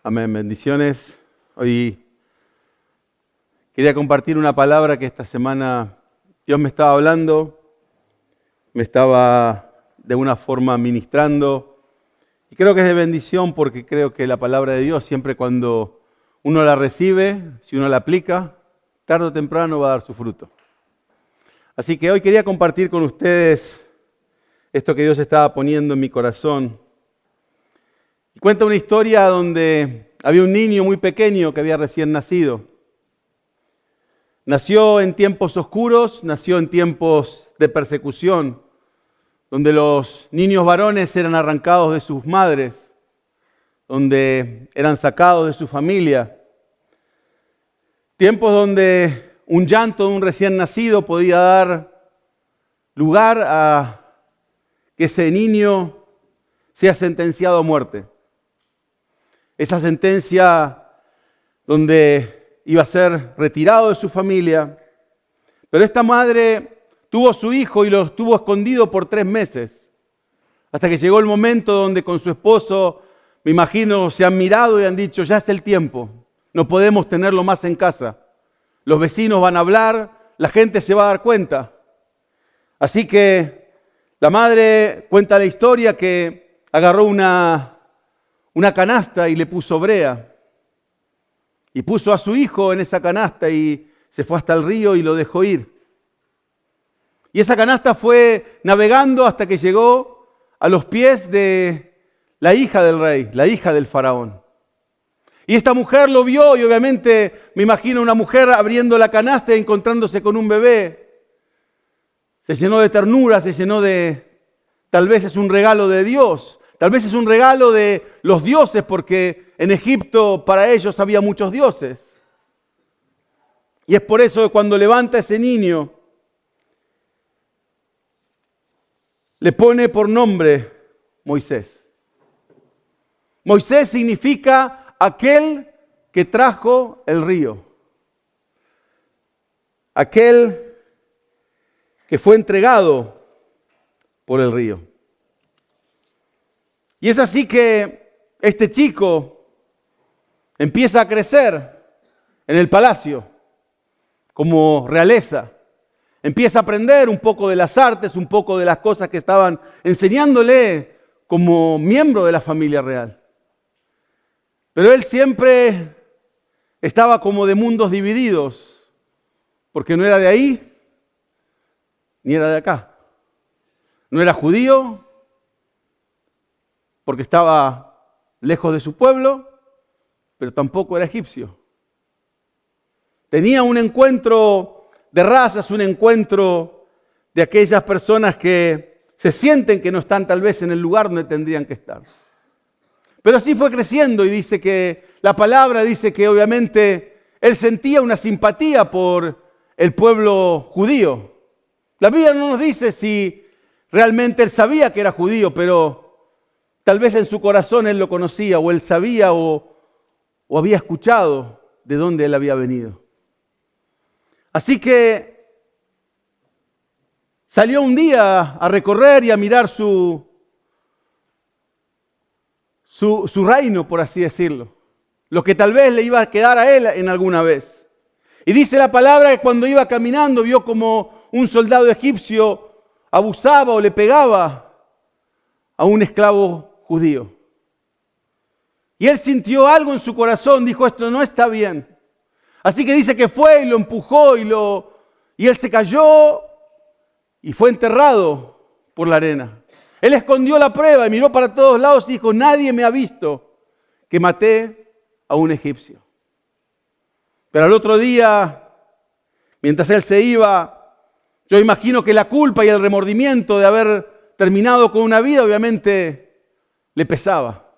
Amén, bendiciones. Hoy quería compartir una palabra que esta semana Dios me estaba hablando, me estaba de una forma ministrando. Y creo que es de bendición porque creo que la palabra de Dios siempre cuando uno la recibe, si uno la aplica, tarde o temprano va a dar su fruto. Así que hoy quería compartir con ustedes esto que Dios estaba poniendo en mi corazón. Y cuenta una historia donde había un niño muy pequeño que había recién nacido. Nació en tiempos oscuros, nació en tiempos de persecución, donde los niños varones eran arrancados de sus madres, donde eran sacados de su familia. Tiempos donde un llanto de un recién nacido podía dar lugar a que ese niño sea sentenciado a muerte. Esa sentencia donde iba a ser retirado de su familia. Pero esta madre tuvo a su hijo y lo estuvo escondido por 3 meses. Hasta que llegó el momento donde con su esposo, me imagino, se han mirado y han dicho, ya es el tiempo, no podemos tenerlo más en casa. Los vecinos van a hablar, la gente se va a dar cuenta. Así que la madre cuenta la historia que agarró una canasta y le puso brea. Y puso a su hijo en esa canasta y se fue hasta el río y lo dejó ir. Y esa canasta fue navegando hasta que llegó a los pies de la hija del rey, la hija del faraón. Y esta mujer lo vio y obviamente me imagino una mujer abriendo la canasta y encontrándose con un bebé. Se llenó de ternura, se llenó de, tal vez es un regalo de Dios. Tal vez es un regalo de los dioses, porque en Egipto para ellos había muchos dioses. Y es por eso que cuando levanta a ese niño, le pone por nombre Moisés. Moisés significa aquel que trajo el río. Aquel que fue entregado por el río. Y es así que este chico empieza a crecer en el palacio como realeza. Empieza a aprender un poco de las artes, un poco de las cosas que estaban enseñándole como miembro de la familia real. Pero él siempre estaba como de mundos divididos, porque no era de ahí ni era de acá. No era judío, porque estaba lejos de su pueblo, pero tampoco era egipcio. Tenía un encuentro de razas, un encuentro de aquellas personas que se sienten que no están tal vez en el lugar donde tendrían que estar. Pero así fue creciendo y dice que la palabra dice que obviamente él sentía una simpatía por el pueblo judío. La Biblia no nos dice si realmente él sabía que era judío, pero tal vez en su corazón él lo conocía, o él sabía, o había escuchado de dónde él había venido. Así que salió un día a recorrer y a mirar su reino, por así decirlo. Lo que tal vez le iba a quedar a él en alguna vez. Y dice la palabra que cuando iba caminando vio como un soldado egipcio abusaba o le pegaba a un esclavo judío. Y él sintió algo en su corazón, dijo, esto no está bien. Así que dice que fue y lo empujó y él se cayó y fue enterrado por la arena. Él escondió la prueba y miró para todos lados y dijo, nadie me ha visto que maté a un egipcio. Pero al otro día, mientras él se iba, yo imagino que la culpa y el remordimiento de haber terminado con una vida, obviamente, le pesaba.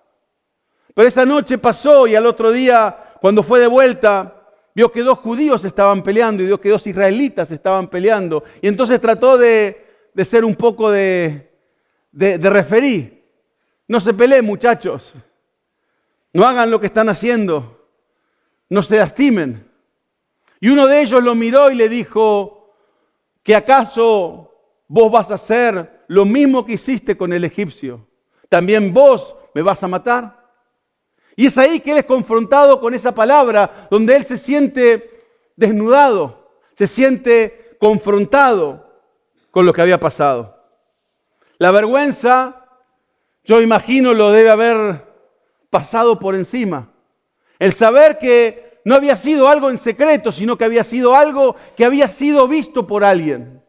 Pero esa noche pasó y al otro día, cuando fue de vuelta, vio que 2 judíos estaban peleando y vio que 2 israelitas estaban peleando. Y entonces trató de ser un poco de referí. No se peleen, muchachos. No hagan lo que están haciendo. No se lastimen. Y uno de ellos lo miró y le dijo, ¿que acaso vos vas a hacer lo mismo que hiciste con el egipcio? ¿También vos me vas a matar? Y es ahí que él es confrontado con esa palabra, donde él se siente desnudado, se siente confrontado con lo que había pasado. La vergüenza, yo imagino, lo debe haber pasado por encima. El saber que no había sido algo en secreto, sino que había sido algo que había sido visto por alguien.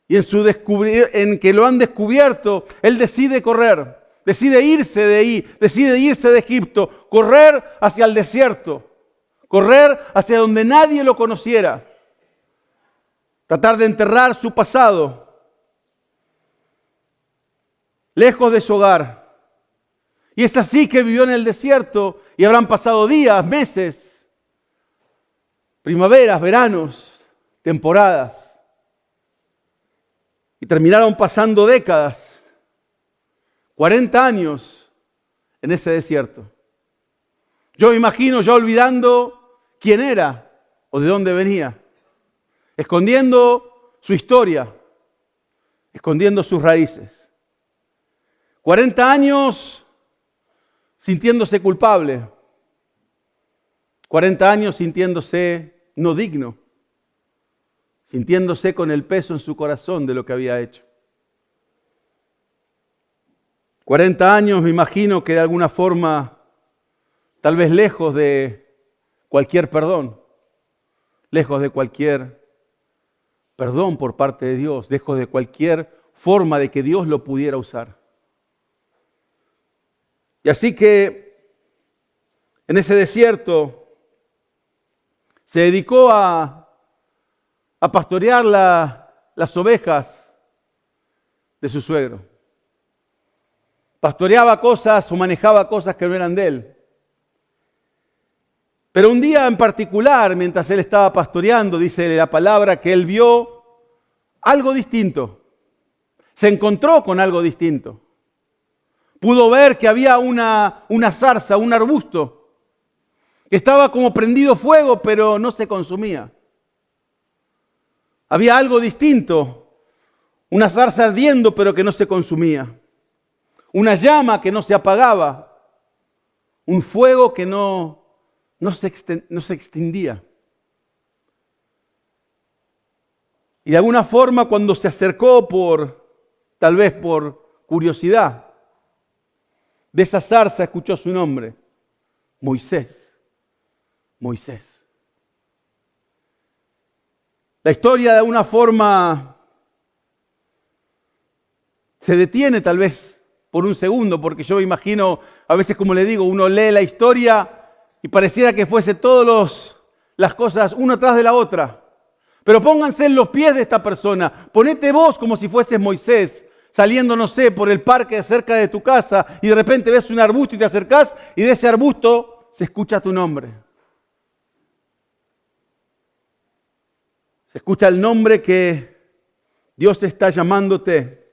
Y en que lo han descubierto, él decide correr, decide irse de ahí, decide irse de Egipto, correr hacia el desierto, correr hacia donde nadie lo conociera, tratar de enterrar su pasado, lejos de su hogar. Y es así que vivió en el desierto y habrán pasado días, meses, primaveras, veranos, temporadas. Y terminaron pasando décadas, 40 años en ese desierto. Yo me imagino ya olvidando quién era o de dónde venía, escondiendo su historia, escondiendo sus raíces. 40 años sintiéndose culpable, 40 años sintiéndose no digno, sintiéndose con el peso en su corazón de lo que había hecho. 40 años, me imagino que de alguna forma, tal vez lejos de cualquier perdón, lejos de cualquier perdón por parte de Dios, lejos de cualquier forma de que Dios lo pudiera usar. Y así que en ese desierto se dedicó a pastorear las ovejas de su suegro. Pastoreaba cosas o manejaba cosas que no eran de él. Pero un día en particular, mientras él estaba pastoreando, dice la palabra que él vio algo distinto. Se encontró con algo distinto. Pudo ver que había una zarza, un arbusto, que estaba como prendido fuego, pero no se consumía. Había algo distinto, una zarza ardiendo, pero que no se consumía. Una llama que no se apagaba, un fuego que no se extendía. Y de alguna forma, cuando se acercó tal vez por curiosidad, de esa zarza escuchó su nombre, Moisés, Moisés. La historia de alguna forma se detiene tal vez por un segundo, porque yo me imagino, a veces como le digo, uno lee la historia y pareciera que fuese todas las cosas una tras de la otra. Pero pónganse en los pies de esta persona, ponete vos como si fueses Moisés, saliendo, no sé, por el parque cerca de tu casa y de repente ves un arbusto y te acercás y de ese arbusto se escucha tu nombre. Se escucha el nombre que Dios está llamándote.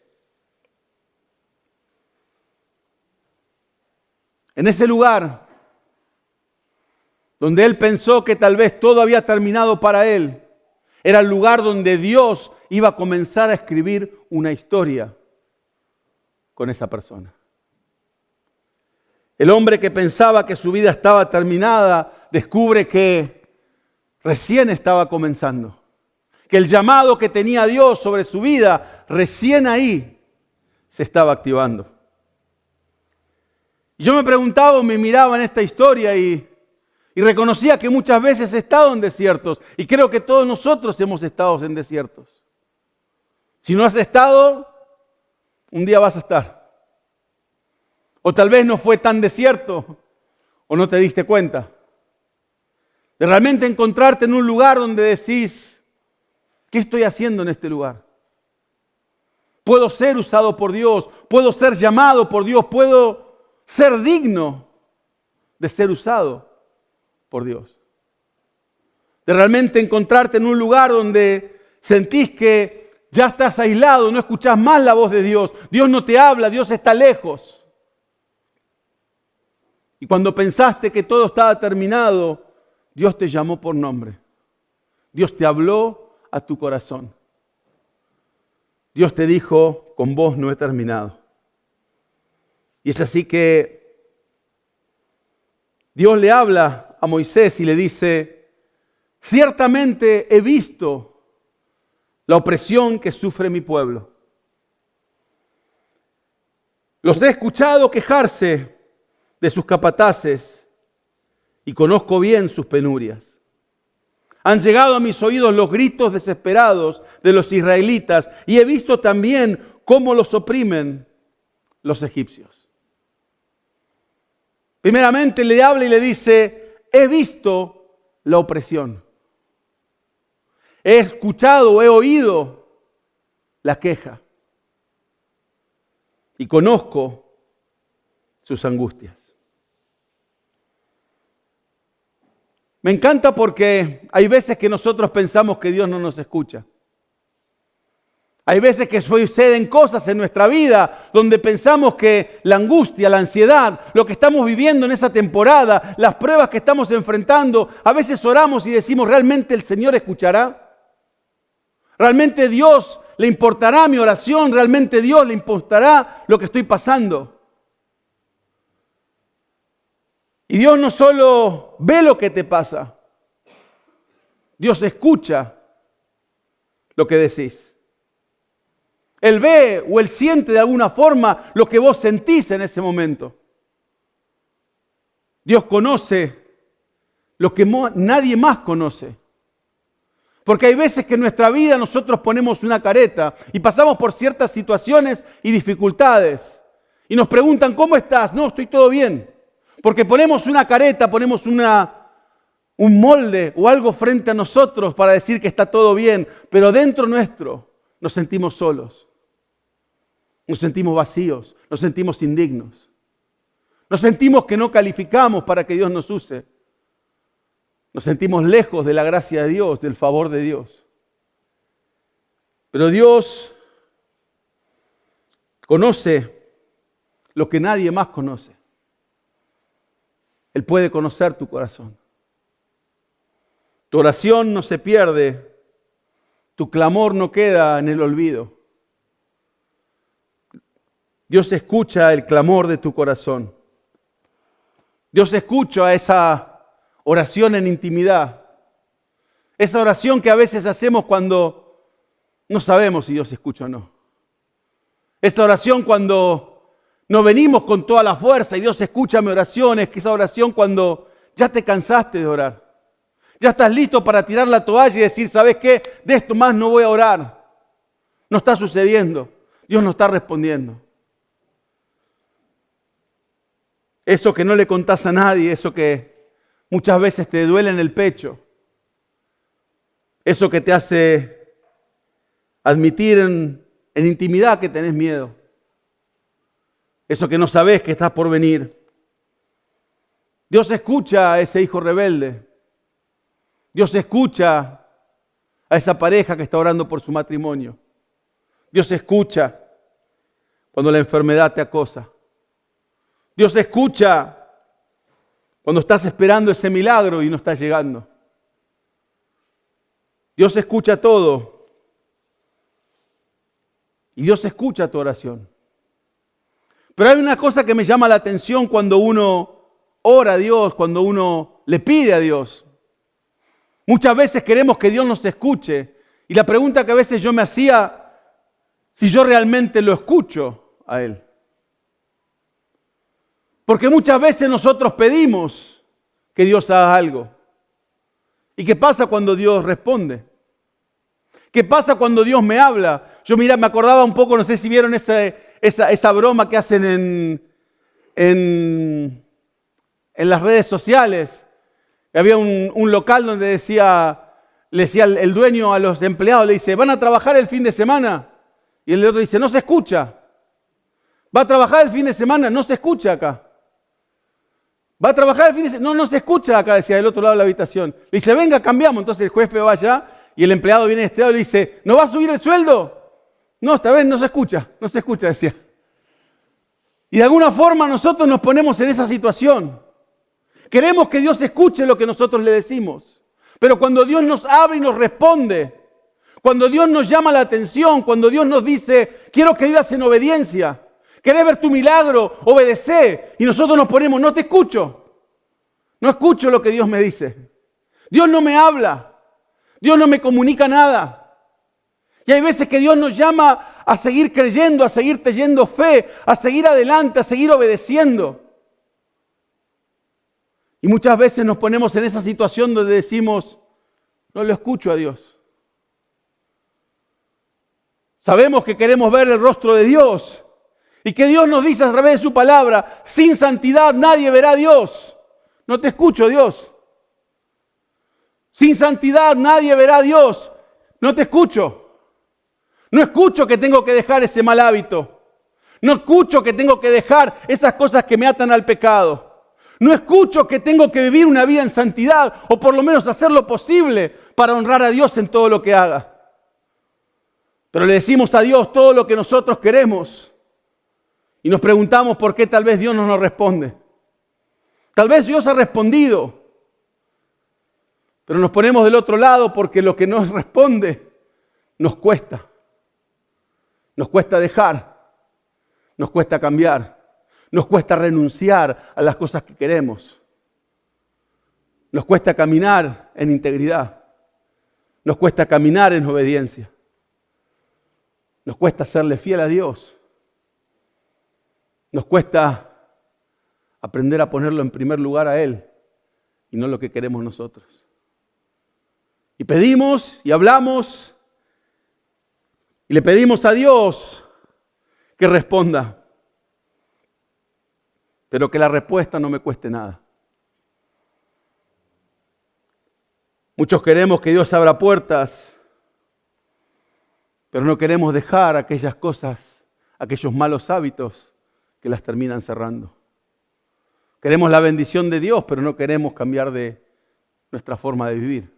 En ese lugar donde él pensó que tal vez todo había terminado para él, era el lugar donde Dios iba a comenzar a escribir una historia con esa persona. El hombre que pensaba que su vida estaba terminada, descubre que recién estaba comenzando. Que el llamado que tenía Dios sobre su vida, recién ahí se estaba activando. Y yo me preguntaba, me miraba en esta historia y reconocía que muchas veces he estado en desiertos. Y creo que todos nosotros hemos estado en desiertos. Si no has estado, un día vas a estar. O tal vez no fue tan desierto, o no te diste cuenta. De realmente encontrarte en un lugar donde decís, ¿qué estoy haciendo en este lugar? Puedo ser usado por Dios, puedo ser llamado por Dios, puedo ser digno de ser usado por Dios. De realmente encontrarte en un lugar donde sentís que ya estás aislado, no escuchás más la voz de Dios, Dios no te habla, Dios está lejos. Y cuando pensaste que todo estaba terminado, Dios te llamó por nombre. Dios te habló a tu corazón. Dios te dijo, con vos no he terminado. Y es así que Dios le habla a Moisés y le dice: ciertamente he visto la opresión que sufre mi pueblo. Los he escuchado quejarse de sus capataces y conozco bien sus penurias. Han llegado a mis oídos los gritos desesperados de los israelitas y he visto también cómo los oprimen los egipcios. Primeramente le habla y le dice: he visto la opresión. He escuchado, he oído la queja. Y conozco sus angustias. Me encanta porque hay veces que nosotros pensamos que Dios no nos escucha. Hay veces que suceden cosas en nuestra vida donde pensamos que la angustia, la ansiedad, lo que estamos viviendo en esa temporada, las pruebas que estamos enfrentando, a veces oramos y decimos: ¿realmente el Señor escuchará? ¿Realmente Dios le importará mi oración? ¿Realmente Dios le importará lo que estoy pasando? Y Dios no solo ve lo que te pasa, Dios escucha lo que decís. Él ve o Él siente de alguna forma lo que vos sentís en ese momento. Dios conoce lo que nadie más conoce. Porque hay veces que en nuestra vida nosotros ponemos una careta y pasamos por ciertas situaciones y dificultades. Y nos preguntan: ¿cómo estás? No, estoy todo bien. Porque ponemos una careta, ponemos un molde o algo frente a nosotros para decir que está todo bien. Pero dentro nuestro nos sentimos solos. Nos sentimos vacíos, nos sentimos indignos. Nos sentimos que no calificamos para que Dios nos use. Nos sentimos lejos de la gracia de Dios, del favor de Dios. Pero Dios conoce lo que nadie más conoce. Él puede conocer tu corazón. Tu oración no se pierde. Tu clamor no queda en el olvido. Dios escucha el clamor de tu corazón. Dios escucha esa oración en intimidad. Esa oración que a veces hacemos cuando no sabemos si Dios escucha o no. Esa oración cuando no venimos con toda la fuerza y Dios escucha mi oración. Es que esa oración cuando ya te cansaste de orar. Ya estás listo para tirar la toalla y decir: ¿sabes qué? De esto más no voy a orar. No está sucediendo. Dios no está respondiendo. Eso que no le contás a nadie, eso que muchas veces te duele en el pecho, eso que te hace admitir en intimidad que tenés miedo, eso que no sabés que estás por venir. Dios escucha a ese hijo rebelde. Dios escucha a esa pareja que está orando por su matrimonio. Dios escucha cuando la enfermedad te acosa. Dios escucha cuando estás esperando ese milagro y no está llegando. Dios escucha todo. Y Dios escucha tu oración. Pero hay una cosa que me llama la atención cuando uno ora a Dios, cuando uno le pide a Dios. Muchas veces queremos que Dios nos escuche. Y la pregunta que a veces yo me hacía: si yo realmente lo escucho a Él. Porque muchas veces nosotros pedimos que Dios haga algo. ¿Y qué pasa cuando Dios responde? ¿Qué pasa cuando Dios me habla? Yo me acordaba un poco, no sé si vieron esa broma que hacen en las redes sociales. Había un local donde le decía el dueño a los empleados, le dice: ¿van a trabajar el fin de semana? Y el otro dice: no se escucha. ¿Va a trabajar el fin de semana? No se escucha acá. ¿Va a trabajar el fin de semana? No se escucha acá, decía del otro lado de la habitación. Le dice: venga, cambiamos. Entonces el jefe va allá y el empleado viene de este lado y le dice: ¿no va a subir el sueldo? No, esta vez no se escucha, decía. Y de alguna forma nosotros nos ponemos en esa situación. Queremos que Dios escuche lo que nosotros le decimos. Pero cuando Dios nos habla y nos responde, cuando Dios nos llama la atención, cuando Dios nos dice: quiero que vivas en obediencia, querés ver tu milagro, obedecé. Y nosotros nos ponemos: no te escucho. No escucho lo que Dios me dice. Dios no me habla. Dios no me comunica nada. Y hay veces que Dios nos llama a seguir creyendo, a seguir teniendo fe, a seguir adelante, a seguir obedeciendo. Y muchas veces nos ponemos en esa situación donde decimos, no lo escucho a Dios. Sabemos que queremos ver el rostro de Dios y que Dios nos dice a través de su palabra, sin santidad nadie verá a Dios. No te escucho, Dios. Sin santidad nadie verá a Dios. No te escucho. No escucho que tengo que dejar ese mal hábito. No escucho que tengo que dejar esas cosas que me atan al pecado. No escucho que tengo que vivir una vida en santidad o por lo menos hacer lo posible para honrar a Dios en todo lo que haga. Pero le decimos a Dios todo lo que nosotros queremos y nos preguntamos por qué tal vez Dios no nos responde. Tal vez Dios ha respondido, pero nos ponemos del otro lado porque lo que nos responde nos cuesta. Nos cuesta dejar, nos cuesta cambiar. Nos cuesta renunciar a las cosas que queremos. Nos cuesta caminar en integridad. Nos cuesta caminar en obediencia. Nos cuesta serle fiel a Dios. Nos cuesta aprender a ponerlo en primer lugar a Él y no lo que queremos nosotros. Y pedimos y hablamos y le pedimos a Dios que responda. Pero que la respuesta no me cueste nada. Muchos queremos que Dios abra puertas, pero no queremos dejar aquellas cosas, aquellos malos hábitos que las terminan cerrando. Queremos la bendición de Dios, pero no queremos cambiar de nuestra forma de vivir.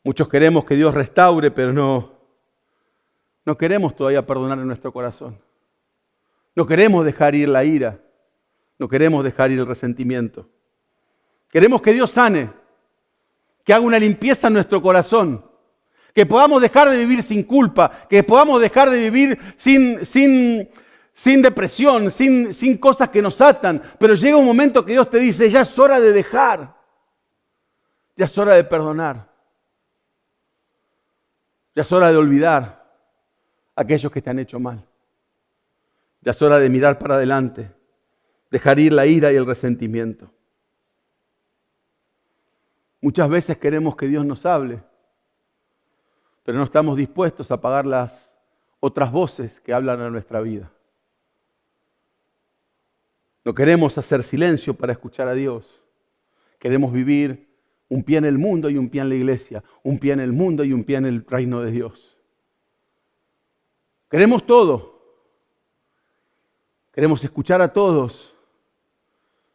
Muchos queremos que Dios restaure, pero no queremos todavía perdonar en nuestro corazón. No queremos dejar ir la ira, no queremos dejar ir el resentimiento. Queremos que Dios sane, que haga una limpieza en nuestro corazón, que podamos dejar de vivir sin culpa, que podamos dejar de vivir sin depresión, sin cosas que nos atan. Pero llega un momento que Dios te dice, ya es hora de dejar, ya es hora de perdonar, ya es hora de olvidar a aquellos que te han hecho mal. Ya es hora de mirar para adelante, dejar ir la ira y el resentimiento. Muchas veces queremos que Dios nos hable, pero no estamos dispuestos a apagar las otras voces que hablan a nuestra vida. No queremos hacer silencio para escuchar a Dios. Queremos vivir un pie en el mundo y un pie en la iglesia, un pie en el mundo y un pie en el reino de Dios. Queremos todo. Queremos escuchar a todos,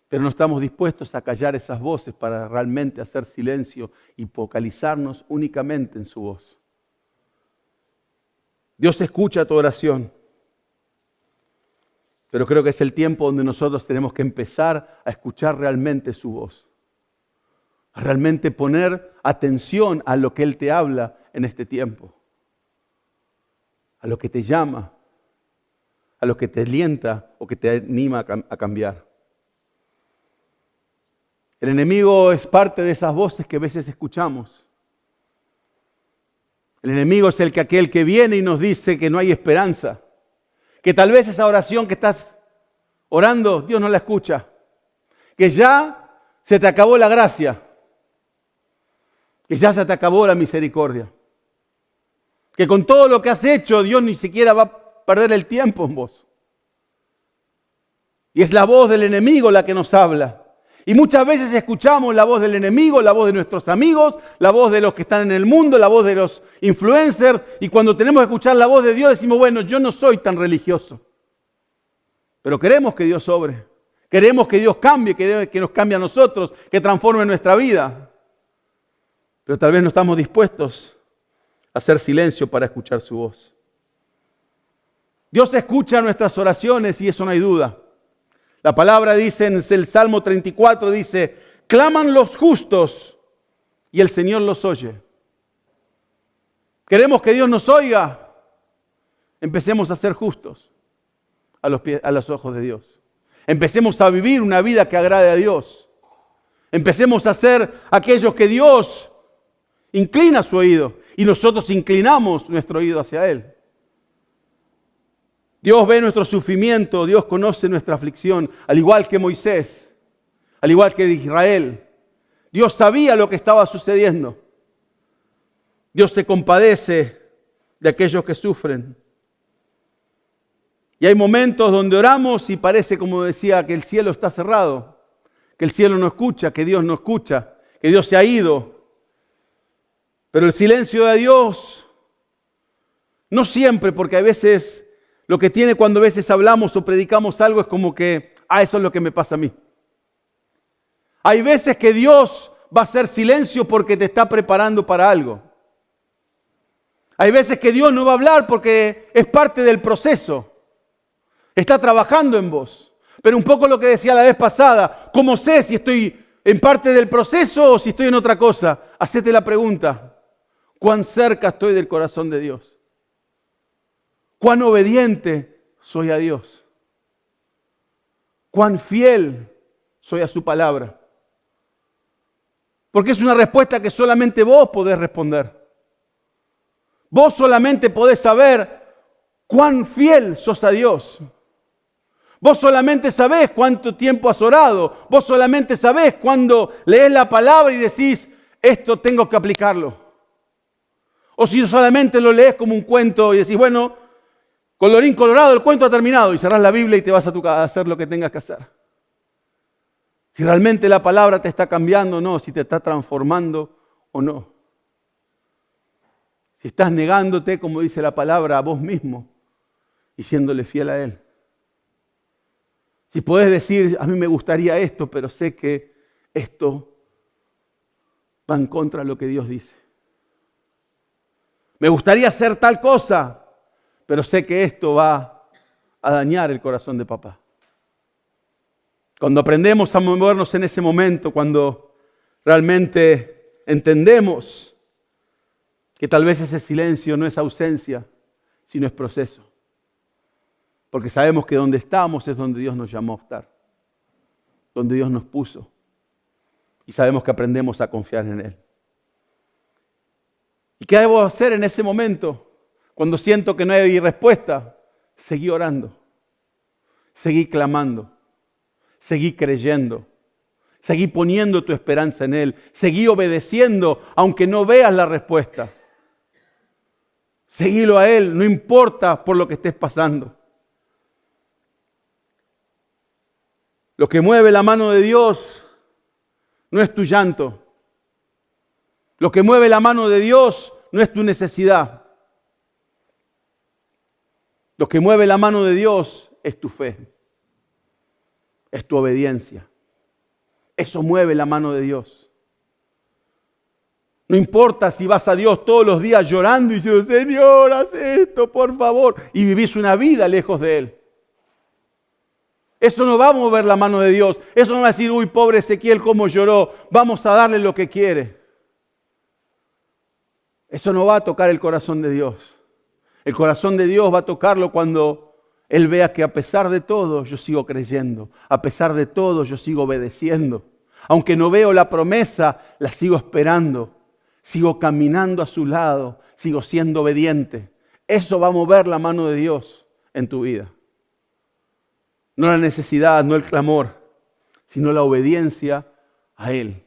pero no estamos dispuestos a callar esas voces para realmente hacer silencio y focalizarnos únicamente en su voz. Dios escucha tu oración, pero creo que es el tiempo donde nosotros tenemos que empezar a escuchar realmente su voz, a realmente poner atención a lo que Él te habla en este tiempo, a lo que te llama, a lo que te alienta o que te anima a cambiar. El enemigo es parte de esas voces que a veces escuchamos. El enemigo es aquel que viene y nos dice que no hay esperanza, que tal vez esa oración que estás orando, Dios no la escucha, que ya se te acabó la gracia, que ya se te acabó la misericordia, que con todo lo que has hecho, Dios ni siquiera va a perder el tiempo en vos. Y es la voz del enemigo la que nos habla. Y muchas veces escuchamos la voz del enemigo, la voz de nuestros amigos, la voz de los que están en el mundo, la voz de los influencers. Y cuando tenemos que escuchar la voz de Dios decimos, bueno, yo no soy tan religioso. Pero queremos que Dios obre. Queremos que Dios cambie, que nos cambie a nosotros, que transforme nuestra vida. Pero tal vez no estamos dispuestos a hacer silencio para escuchar su voz. Dios escucha nuestras oraciones y eso no hay duda. La palabra dice en el Salmo 34, dice, claman los justos y el Señor los oye. Queremos que Dios nos oiga. Empecemos a ser justos a los ojos de Dios. Empecemos a vivir una vida que agrade a Dios. Empecemos a ser aquellos que Dios inclina su oído y nosotros inclinamos nuestro oído hacia Él. Dios ve nuestro sufrimiento, Dios conoce nuestra aflicción, al igual que Moisés, al igual que Israel. Dios sabía lo que estaba sucediendo. Dios se compadece de aquellos que sufren. Y hay momentos donde oramos y parece, como decía, que el cielo está cerrado, que el cielo no escucha, que Dios no escucha, que Dios se ha ido. Pero el silencio de Dios, no siempre, porque a veces lo que tiene cuando a veces hablamos o predicamos algo es como que, eso es lo que me pasa a mí. Hay veces que Dios va a hacer silencio porque te está preparando para algo. Hay veces que Dios no va a hablar porque es parte del proceso. Está trabajando en vos. Pero un poco lo que decía la vez pasada, ¿cómo sé si estoy en parte del proceso o si estoy en otra cosa? Hacete la pregunta, ¿cuán cerca estoy del corazón de Dios? ¿Cuán obediente soy a Dios? ¿Cuán fiel soy a su palabra? Porque es una respuesta que solamente vos podés responder. Vos solamente podés saber cuán fiel sos a Dios. Vos solamente sabés cuánto tiempo has orado. Vos solamente sabés cuando lees la palabra y decís, esto tengo que aplicarlo. O si solamente lo lees como un cuento y decís, bueno, colorín colorado, el cuento ha terminado. Y cerrás la Biblia y te vas a tu casa a hacer lo que tengas que hacer. Si realmente la palabra te está cambiando o no, si te está transformando o no. Si estás negándote, como dice la palabra, a vos mismo y siéndole fiel a Él. Si podés decir, a mí me gustaría esto, pero sé que esto va en contra de lo que Dios dice. Me gustaría hacer tal cosa, pero sé que esto va a dañar el corazón de papá. Cuando aprendemos a movernos en ese momento, cuando realmente entendemos que tal vez ese silencio no es ausencia, sino es proceso. Porque sabemos que donde estamos es donde Dios nos llamó a estar, donde Dios nos puso. Y sabemos que aprendemos a confiar en Él. ¿Y qué debo hacer en ese momento? Cuando siento que no hay respuesta, seguí orando, seguí clamando, seguí creyendo, seguí poniendo tu esperanza en Él, seguí obedeciendo aunque no veas la respuesta. Seguilo a Él, no importa por lo que estés pasando. Lo que mueve la mano de Dios no es tu llanto. Lo que mueve la mano de Dios no es tu necesidad. Lo que mueve la mano de Dios es tu fe. Es tu obediencia. Eso mueve la mano de Dios. No importa si vas a Dios todos los días llorando y diciendo, Señor, haz esto, por favor, y vivís una vida lejos de Él. Eso no va a mover la mano de Dios. Eso no va a decir, uy, pobre Ezequiel, cómo lloró. Vamos a darle lo que quiere. Eso no va a tocar el corazón de Dios. El corazón de Dios va a tocarlo cuando Él vea que a pesar de todo yo sigo creyendo. A pesar de todo yo sigo obedeciendo. Aunque no veo la promesa, la sigo esperando. Sigo caminando a su lado. Sigo siendo obediente. Eso va a mover la mano de Dios en tu vida. No la necesidad, no el clamor, sino la obediencia a Él.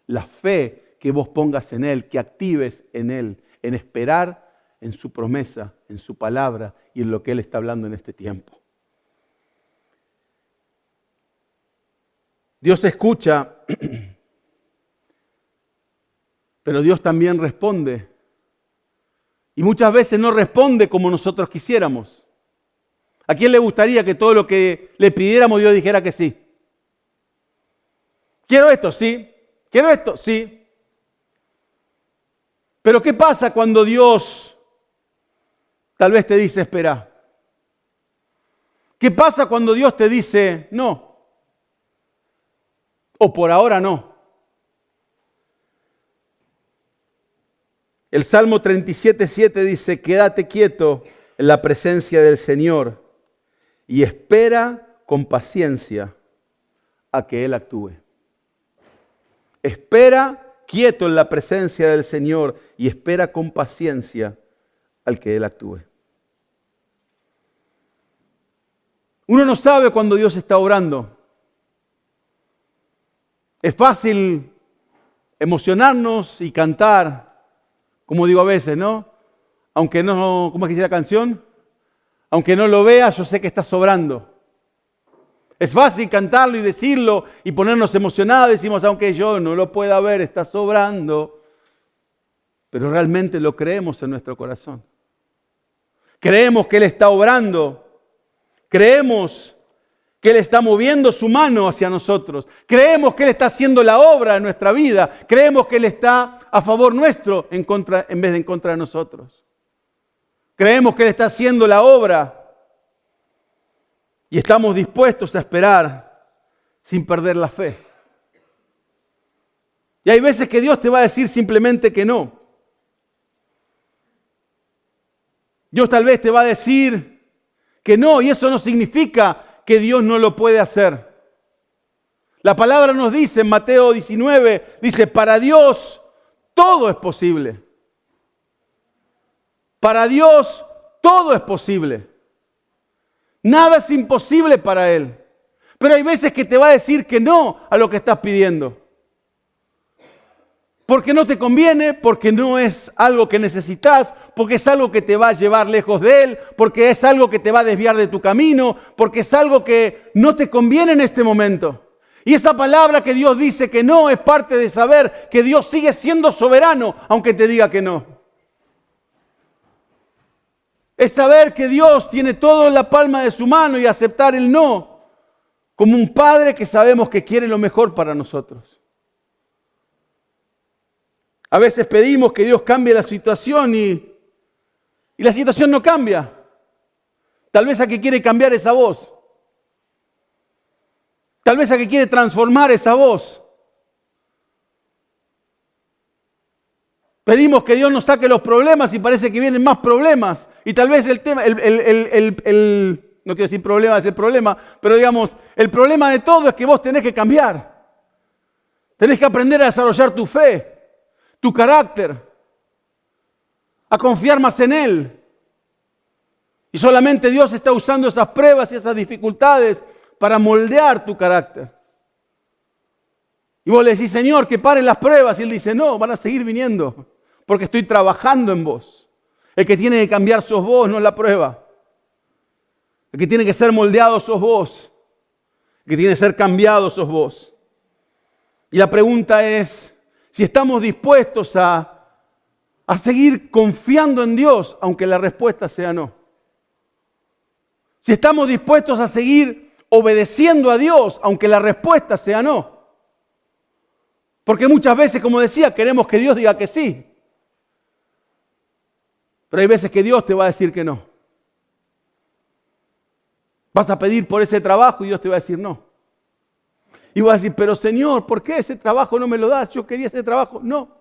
La fe que vos pongas en Él, que actives en Él, en esperar en su promesa, en su palabra y en lo que Él está hablando en este tiempo. Dios escucha, pero Dios también responde. Y muchas veces no responde como nosotros quisiéramos. ¿A quién le gustaría que todo lo que le pidiéramos Dios dijera que sí? Quiero esto, sí. Quiero esto, sí. Pero ¿qué pasa cuando Dios tal vez te dice espera? ¿Qué pasa cuando Dios te dice no? O por ahora no. El Salmo 37:7 dice, quédate quieto en la presencia del Señor y espera con paciencia a que Él actúe. Espera quieto en la presencia del Señor y espera con paciencia al que Él actúe. Uno no sabe cuando Dios está obrando. Es fácil emocionarnos y cantar, como digo a veces, ¿no? Aunque no, ¿cómo es que dice la canción? Aunque no lo veas, yo sé que está sobrando. Es fácil cantarlo y decirlo y ponernos emocionados. Decimos, aunque yo no lo pueda ver, está sobrando. Pero realmente lo creemos en nuestro corazón. Creemos que Él está obrando. Creemos que Él está moviendo su mano hacia nosotros. Creemos que Él está haciendo la obra en nuestra vida. Creemos que Él está a favor nuestro en vez de en contra de nosotros. Creemos que Él está haciendo la obra y estamos dispuestos a esperar sin perder la fe. Y hay veces que Dios te va a decir simplemente que no. Dios tal vez te va a decir que no, y eso no significa que Dios no lo puede hacer. La palabra nos dice en Mateo 19, dice, para Dios todo es posible. Para Dios todo es posible. Nada es imposible para Él. Pero hay veces que te va a decir que no a lo que estás pidiendo. Porque no te conviene, porque no es algo que necesitas, porque es algo que te va a llevar lejos de Él, porque es algo que te va a desviar de tu camino, porque es algo que no te conviene en este momento. Y esa palabra que Dios dice que no es parte de saber que Dios sigue siendo soberano, aunque te diga que no. Es saber que Dios tiene todo en la palma de su mano y aceptar el no, como un padre que sabemos que quiere lo mejor para nosotros. A veces pedimos que Dios cambie la situación y la situación no cambia. Tal vez a que quiere cambiar esa voz. Tal vez a que quiere transformar esa voz. Pedimos que Dios nos saque los problemas y parece que vienen más problemas. Y tal vez el tema, no quiero decir problema, es el problema, pero digamos, el problema de todo es que vos tenés que cambiar. Tenés que aprender a desarrollar tu fe, tu carácter, a confiar más en Él. Y solamente Dios está usando esas pruebas y esas dificultades para moldear tu carácter. Y vos le decís, Señor, que paren las pruebas. Y Él dice, no, van a seguir viniendo, porque estoy trabajando en vos. El que tiene que cambiar sos vos, no la prueba. El que tiene que ser moldeado sos vos. El que tiene que ser cambiado sos vos. Y la pregunta es, si estamos dispuestos a seguir confiando en Dios, aunque la respuesta sea no. Si estamos dispuestos a seguir obedeciendo a Dios, aunque la respuesta sea no. Porque muchas veces, como decía, queremos que Dios diga que sí. Pero hay veces que Dios te va a decir que no. Vas a pedir por ese trabajo y Dios te va a decir no. Y vas a decir, pero Señor, ¿por qué ese trabajo no me lo das? Yo quería ese trabajo. No.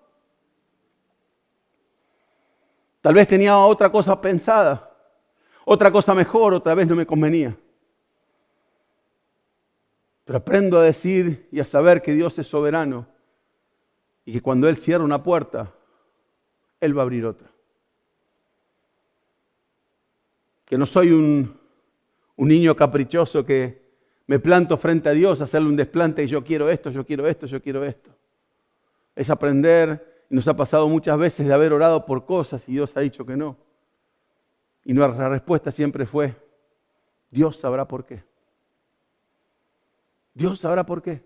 Tal vez tenía otra cosa pensada, otra cosa mejor, otra vez no me convenía. Pero aprendo a decir y a saber que Dios es soberano y que cuando Él cierra una puerta, Él va a abrir otra. Que no soy un niño caprichoso que me planto frente a Dios a hacerle un desplante y yo quiero esto, yo quiero esto, yo quiero esto. Es aprender, y nos ha pasado muchas veces de haber orado por cosas y Dios ha dicho que no. Y nuestra respuesta siempre fue, Dios sabrá por qué. Dios sabrá por qué.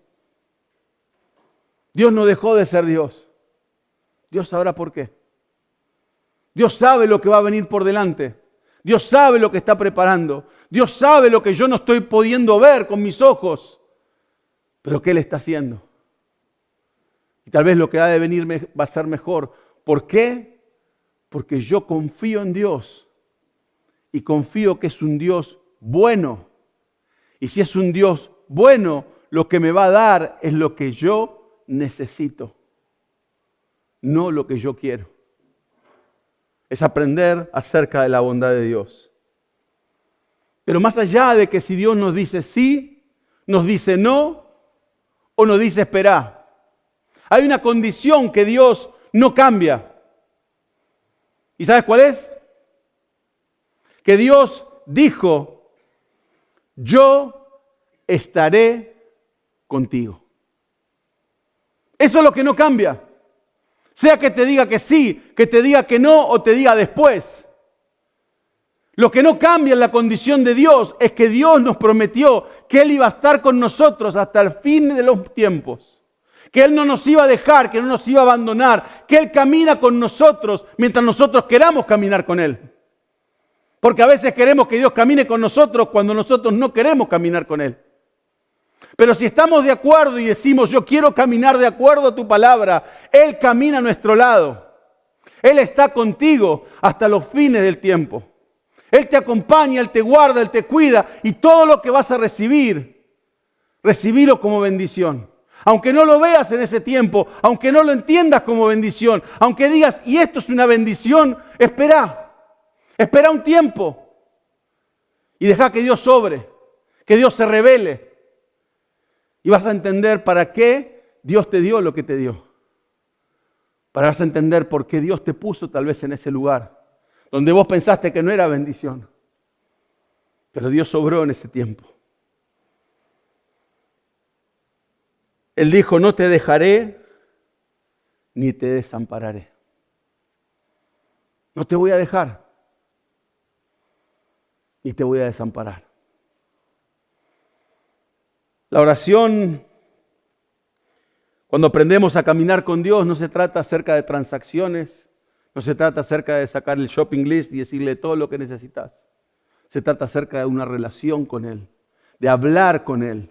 Dios no dejó de ser Dios. Dios sabrá por qué. Dios sabe lo que va a venir por delante. Dios sabe lo que está preparando. Dios sabe lo que yo no estoy pudiendo ver con mis ojos, pero que Él está haciendo. Y tal vez lo que ha de venir va a ser mejor. ¿Por qué? Porque yo confío en Dios y confío que es un Dios bueno. Y si es un Dios bueno, lo que me va a dar es lo que yo necesito, no lo que yo quiero. Es aprender acerca de la bondad de Dios. Pero más allá de que si Dios nos dice sí, nos dice no o nos dice esperá. Hay una condición que Dios no cambia. ¿Y sabes cuál es? Que Dios dijo, yo estaré contigo. Eso es lo que no cambia. Sea que te diga que sí, que te diga que no o te diga después. Lo que no cambia en la condición de Dios es que Dios nos prometió que Él iba a estar con nosotros hasta el fin de los tiempos. Que Él no nos iba a dejar, que no nos iba a abandonar, que Él camina con nosotros mientras nosotros queramos caminar con Él. Porque a veces queremos que Dios camine con nosotros cuando nosotros no queremos caminar con Él. Pero si estamos de acuerdo y decimos, yo quiero caminar de acuerdo a tu palabra, Él camina a nuestro lado. Él está contigo hasta los fines del tiempo. Él te acompaña, Él te guarda, Él te cuida y todo lo que vas a recibir, recibilo como bendición. Aunque no lo veas en ese tiempo, aunque no lo entiendas como bendición, aunque digas, y esto es una bendición, espera un tiempo y deja que Dios obre, que Dios se revele y vas a entender para qué Dios te dio lo que te dio. Vas a entender por qué Dios te puso tal vez en ese lugar donde vos pensaste que no era bendición, pero Dios obró en ese tiempo. Él dijo, no te dejaré ni te desampararé. No te voy a dejar ni te voy a desamparar. La oración, cuando aprendemos a caminar con Dios, no se trata acerca de transacciones, no se trata acerca de sacar el shopping list y decirle todo lo que necesitas. Se trata acerca de una relación con Él, de hablar con Él,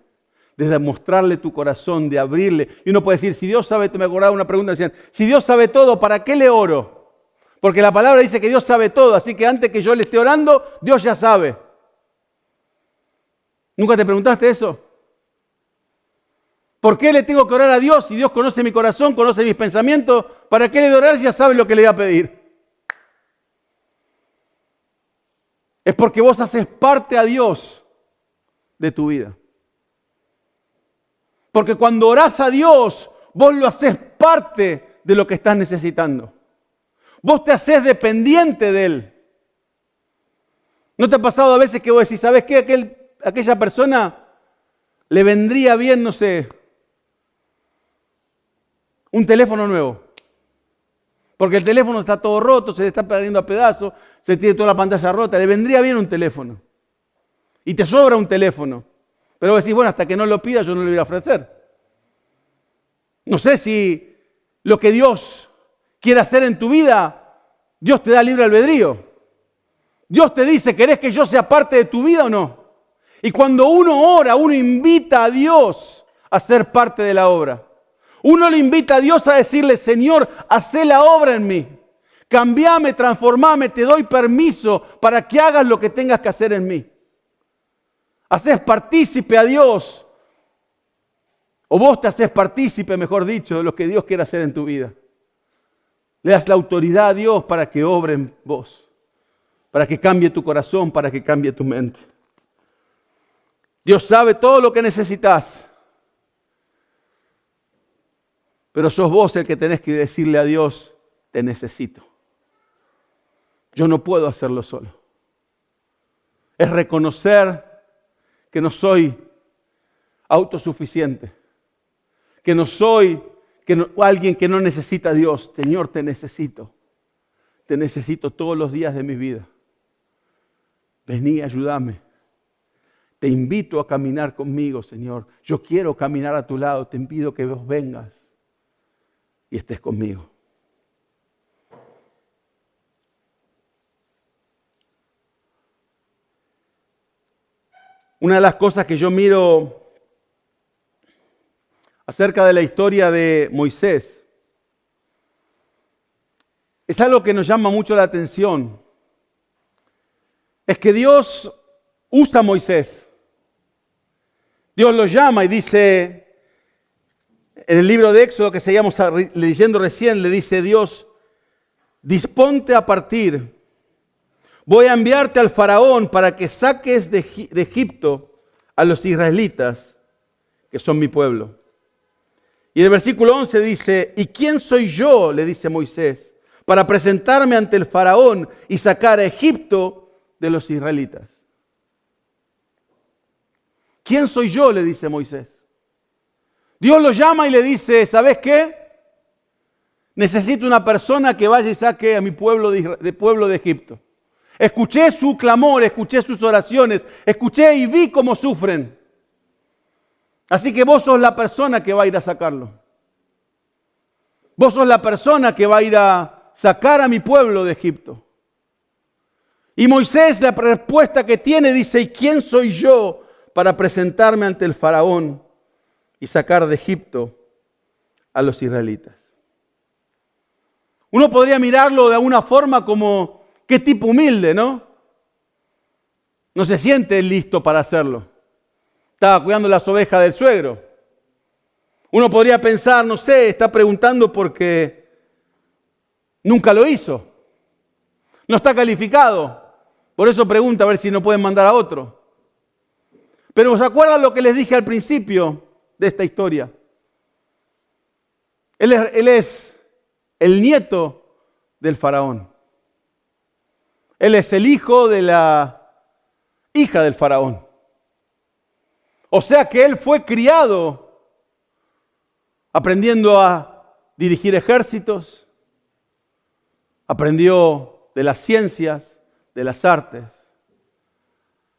de demostrarle tu corazón, de abrirle. Y uno puede decir, si Dios sabe, me acordaba una pregunta, decían, si Dios sabe todo, ¿para qué le oro? Porque la palabra dice que Dios sabe todo, así que antes que yo le esté orando, Dios ya sabe. ¿Nunca te preguntaste eso? ¿Por qué le tengo que orar a Dios si Dios conoce mi corazón, conoce mis pensamientos? ¿Para qué le voy a orar si ya sabe lo que le voy a pedir? Es porque vos haces parte a Dios de tu vida. Porque cuando orás a Dios, vos lo haces parte de lo que estás necesitando. Vos te haces dependiente de Él. ¿No te ha pasado a veces que vos decís, ¿sabes qué? Aquella persona le vendría bien, no sé, un teléfono nuevo? Porque el teléfono está todo roto, se le está perdiendo a pedazos, se tiene toda la pantalla rota, le vendría bien un teléfono. Y te sobra un teléfono. Pero vos decís, bueno, hasta que no lo pida yo no le voy a ofrecer. No sé si lo que Dios quiere hacer en tu vida, Dios te da libre albedrío. Dios te dice, ¿querés que yo sea parte de tu vida o no? Y cuando uno ora, uno invita a Dios a ser parte de la obra. Uno le invita a Dios a decirle, Señor, hacé la obra en mí. Cambiame, transformame, te doy permiso para que hagas lo que tengas que hacer en mí. Haces partícipe a Dios. O vos te haces partícipe, mejor dicho, de lo que Dios quiere hacer en tu vida. Le das la autoridad a Dios para que obre en vos. Para que cambie tu corazón, para que cambie tu mente. Dios sabe todo lo que necesitas. Pero sos vos el que tenés que decirle a Dios, te necesito. Yo no puedo hacerlo solo. Es reconocer que no soy autosuficiente. Que no soy alguien que no necesita a Dios. Señor, te necesito. Te necesito todos los días de mi vida. Vení, ayúdame. Te invito a caminar conmigo, Señor. Yo quiero caminar a tu lado. Te pido que vos vengas y estés conmigo. Una de las cosas que yo miro acerca de la historia de Moisés es algo que nos llama mucho la atención. Es que Dios usa a Moisés. Dios lo llama y dice, en el libro de Éxodo que seguíamos leyendo recién, le dice Dios, disponte a partir. Voy a enviarte al faraón para que saques de Egipto a los israelitas, que son mi pueblo. Y en el versículo 11 dice, ¿y quién soy yo? Le dice Moisés, para presentarme ante el faraón y sacar a Egipto de los israelitas. ¿Quién soy yo? Le dice Moisés. Dios lo llama y le dice, ¿sabes qué? Necesito una persona que vaya y saque a mi pueblo de Egipto. Escuché su clamor, escuché sus oraciones, escuché y vi cómo sufren. Así que vos sos la persona que va a ir a sacarlo. Vos sos la persona que va a ir a sacar a mi pueblo de Egipto. Y Moisés, la respuesta que tiene, dice, ¿y quién soy yo para presentarme ante el faraón y sacar de Egipto a los israelitas? Uno podría mirarlo de alguna forma como, qué tipo humilde, ¿no? No se siente listo para hacerlo. Estaba cuidando las ovejas del suegro. Uno podría pensar, no sé, está preguntando porque nunca lo hizo. No está calificado. Por eso pregunta a ver si no pueden mandar a otro. Pero ¿se acuerdan lo que les dije al principio de esta historia? Él es el nieto del faraón. Él es el hijo de la hija del faraón. O sea que él fue criado aprendiendo a dirigir ejércitos, aprendió de las ciencias, de las artes.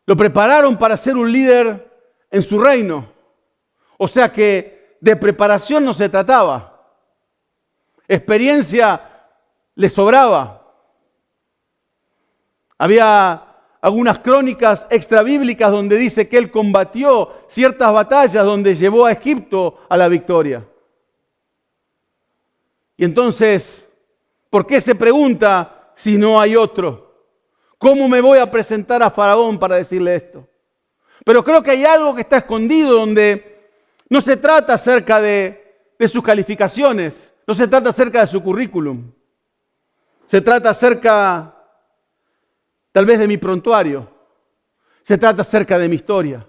Lo prepararon para ser un líder en su reino. O sea que de preparación no se trataba. Experiencia le sobraba. Había algunas crónicas extrabíblicas donde dice que él combatió ciertas batallas donde llevó a Egipto a la victoria. Y entonces, ¿por qué se pregunta si no hay otro? ¿Cómo me voy a presentar a Faraón para decirle esto? Pero creo que hay algo que está escondido donde no se trata acerca de sus calificaciones. No se trata acerca de su currículum. Se trata acerca, tal vez, de mi prontuario. Se trata acerca de mi historia.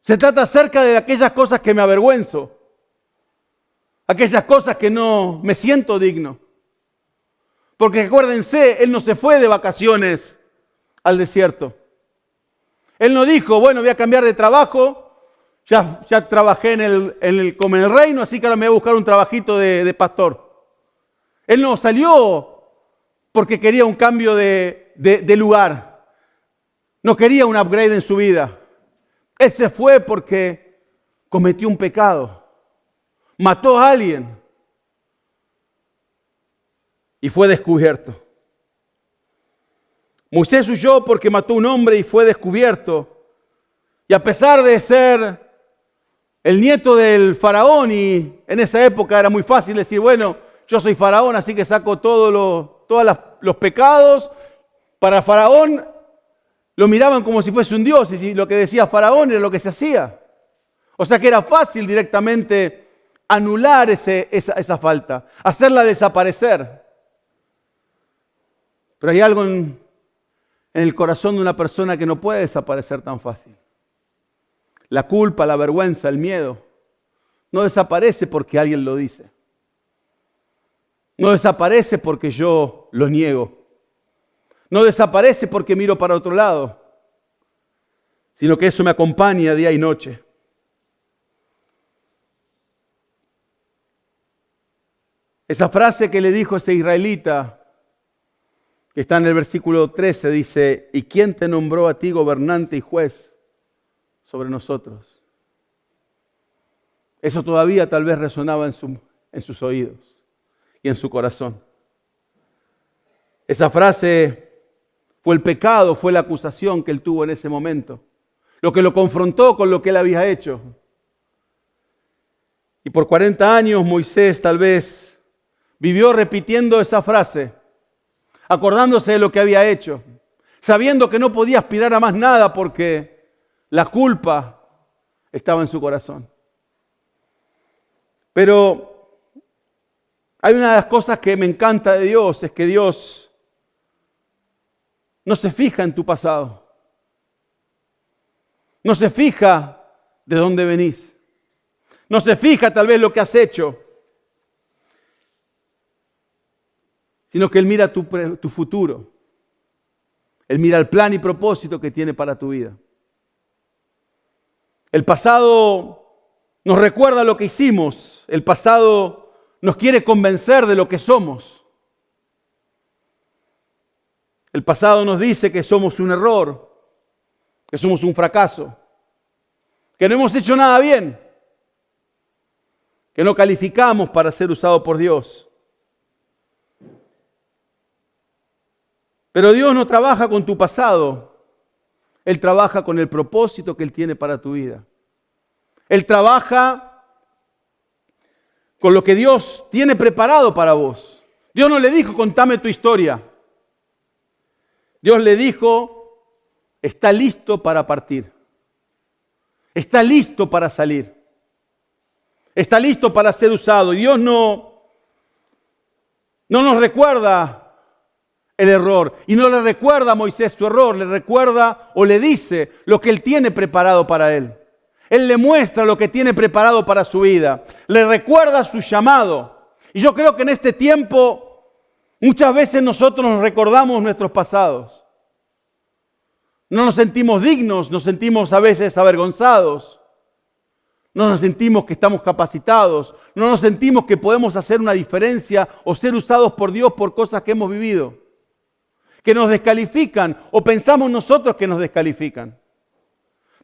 Se trata acerca de aquellas cosas que me avergüenzo. Aquellas cosas que no me siento digno. Porque acuérdense, él no se fue de vacaciones al desierto. Él no dijo, bueno, voy a cambiar de trabajo. Ya trabajé como en el reino, así que ahora me voy a buscar un trabajito de pastor. Él no salió porque quería un cambio de lugar. No quería un upgrade en su vida. Él se fue porque cometió un pecado. Mató a alguien. Y fue descubierto. Moisés huyó porque mató a un hombre y fue descubierto. Y a pesar de ser el nieto del faraón, y en esa época era muy fácil decir, bueno, yo soy faraón, así que saco todos los pecados. Para faraón lo miraban como si fuese un dios, y lo que decía faraón era lo que se hacía. O sea que era fácil directamente anular esa falta, hacerla desaparecer. Pero hay algo en el corazón de una persona que no puede desaparecer tan fácil. La culpa, la vergüenza, el miedo, no desaparece porque alguien lo dice. No desaparece porque yo lo niego. No desaparece porque miro para otro lado, sino que eso me acompaña día y noche. Esa frase que le dijo ese israelita, que está en el versículo 13, dice, ¿y quién te nombró a ti gobernante y juez sobre nosotros? Eso todavía tal vez resonaba en sus oídos y en su corazón. Esa frase fue el pecado, fue la acusación que él tuvo en ese momento, lo que lo confrontó con lo que él había hecho. Y por 40 años Moisés tal vez vivió repitiendo esa frase, acordándose de lo que había hecho, sabiendo que no podía aspirar a más nada porque la culpa estaba en su corazón. Pero hay una de las cosas que me encanta de Dios, es que Dios no se fija en tu pasado. No se fija de dónde venís. No se fija tal vez lo que has hecho, sino que Él mira tu futuro. Él mira el plan y propósito que tiene para tu vida. El pasado nos recuerda lo que hicimos. El pasado nos quiere convencer de lo que somos. El pasado nos dice que somos un error, que somos un fracaso, que no hemos hecho nada bien, que no calificamos para ser usados por Dios. Pero Dios no trabaja con tu pasado, Él trabaja con el propósito que Él tiene para tu vida. Él trabaja con lo que Dios tiene preparado para vos. Dios no le dijo, contame tu historia. Dios le dijo, está listo para partir. Está listo para salir. Está listo para ser usado. Y Dios no nos recuerda el error. Y no le recuerda a Moisés tu error. Le recuerda o le dice lo que Él tiene preparado para él. Él le muestra lo que tiene preparado para su vida. Le recuerda su llamado. Y yo creo que en este tiempo muchas veces nosotros nos recordamos nuestros pasados. No nos sentimos dignos, nos sentimos a veces avergonzados. No nos sentimos que estamos capacitados. No nos sentimos que podemos hacer una diferencia o ser usados por Dios por cosas que hemos vivido. Que nos descalifican o pensamos nosotros que nos descalifican.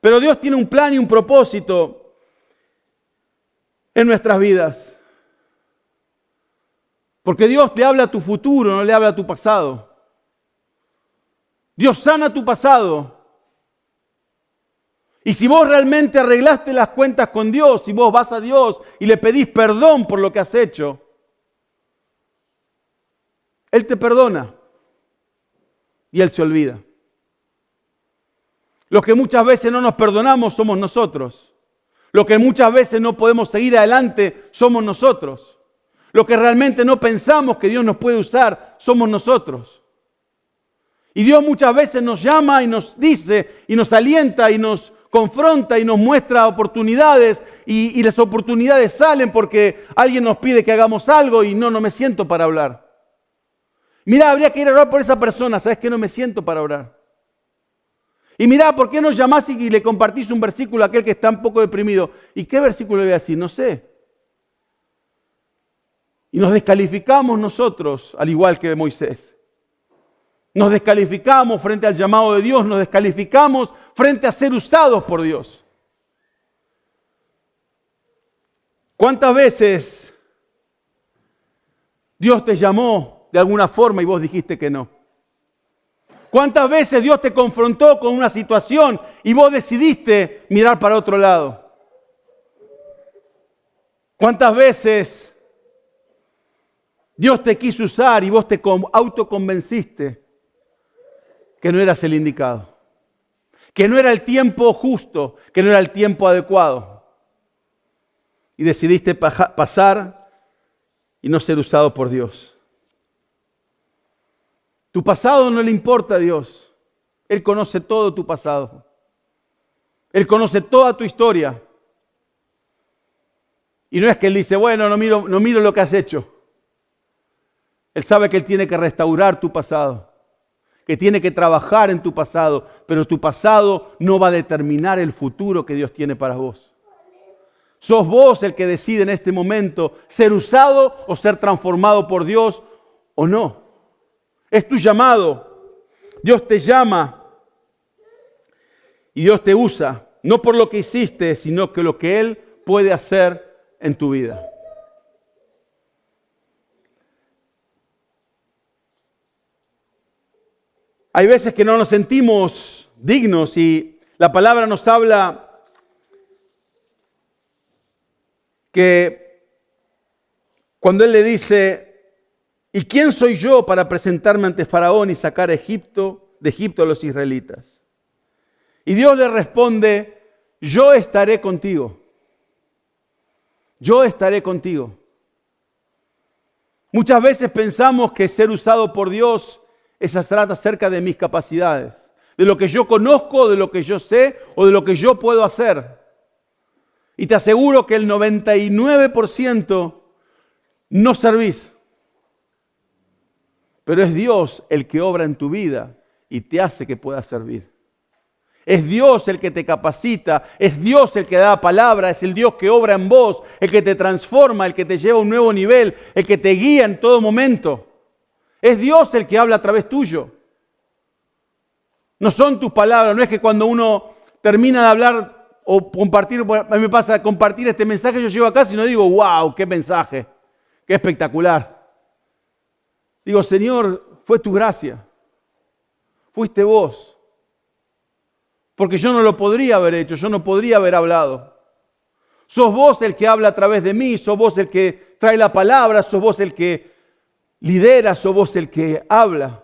Pero Dios tiene un plan y un propósito en nuestras vidas. Porque Dios te habla a tu futuro, no le habla a tu pasado. Dios sana tu pasado. Y si vos realmente arreglaste las cuentas con Dios, si vos vas a Dios y le pedís perdón por lo que has hecho, Él te perdona y Él se olvida. Los que muchas veces no nos perdonamos somos nosotros. Los que muchas veces no podemos seguir adelante somos nosotros. Los que realmente no pensamos que Dios nos puede usar somos nosotros. Y Dios muchas veces nos llama y nos dice y nos alienta y nos confronta y nos muestra oportunidades y las oportunidades salen porque alguien nos pide que hagamos algo y no me siento para hablar. Mira, habría que ir a orar por esa persona, ¿sabes que no me siento para orar? Y mirá, ¿por qué no llamás y le compartís un versículo a aquel que está un poco deprimido? ¿Y qué versículo le voy a decir? No sé. Y nos descalificamos nosotros, al igual que Moisés. Nos descalificamos frente al llamado de Dios, nos descalificamos frente a ser usados por Dios. ¿Cuántas veces Dios te llamó de alguna forma y vos dijiste que no? ¿Cuántas veces Dios te confrontó con una situación y vos decidiste mirar para otro lado? ¿Cuántas veces Dios te quiso usar y vos te autoconvenciste que no eras el indicado? Que no era el tiempo justo, que no era el tiempo adecuado. Y decidiste pasar y no ser usado por Dios. Tu pasado no le importa a Dios. Él conoce todo tu pasado. Él conoce toda tu historia. Y no es que Él dice, bueno, no miro lo que has hecho. Él sabe que Él tiene que restaurar tu pasado, que tiene que trabajar en tu pasado, pero tu pasado no va a determinar el futuro que Dios tiene para vos. Sos vos el que decide en este momento ser usado o ser transformado por Dios o no. Es tu llamado. Dios te llama y Dios te usa, no por lo que hiciste, sino que lo que Él puede hacer en tu vida. Hay veces que no nos sentimos dignos y la palabra nos habla que cuando Él le dice, ¿y quién soy yo para presentarme ante Faraón y sacar de Egipto a los israelitas? Y Dios le responde, yo estaré contigo. Yo estaré contigo. Muchas veces pensamos que ser usado por Dios se trata acerca de mis capacidades, de lo que yo conozco, de lo que yo sé o de lo que yo puedo hacer. Y te aseguro que el 99% no servís. Pero es Dios el que obra en tu vida y te hace que puedas servir. Es Dios el que te capacita, es Dios el que da palabra, es el Dios que obra en vos, el que te transforma, el que te lleva a un nuevo nivel, el que te guía en todo momento. Es Dios el que habla a través tuyo. No son tus palabras, no es que cuando uno termina de hablar o compartir, a mí me pasa compartir este mensaje, yo llego a casa y no digo, wow, qué mensaje, qué espectacular. Digo, Señor, fue tu gracia, fuiste vos. Porque yo no lo podría haber hecho, yo no podría haber hablado. Sos vos el que habla a través de mí, sos vos el que trae la palabra, sos vos el que lidera, sos vos el que habla.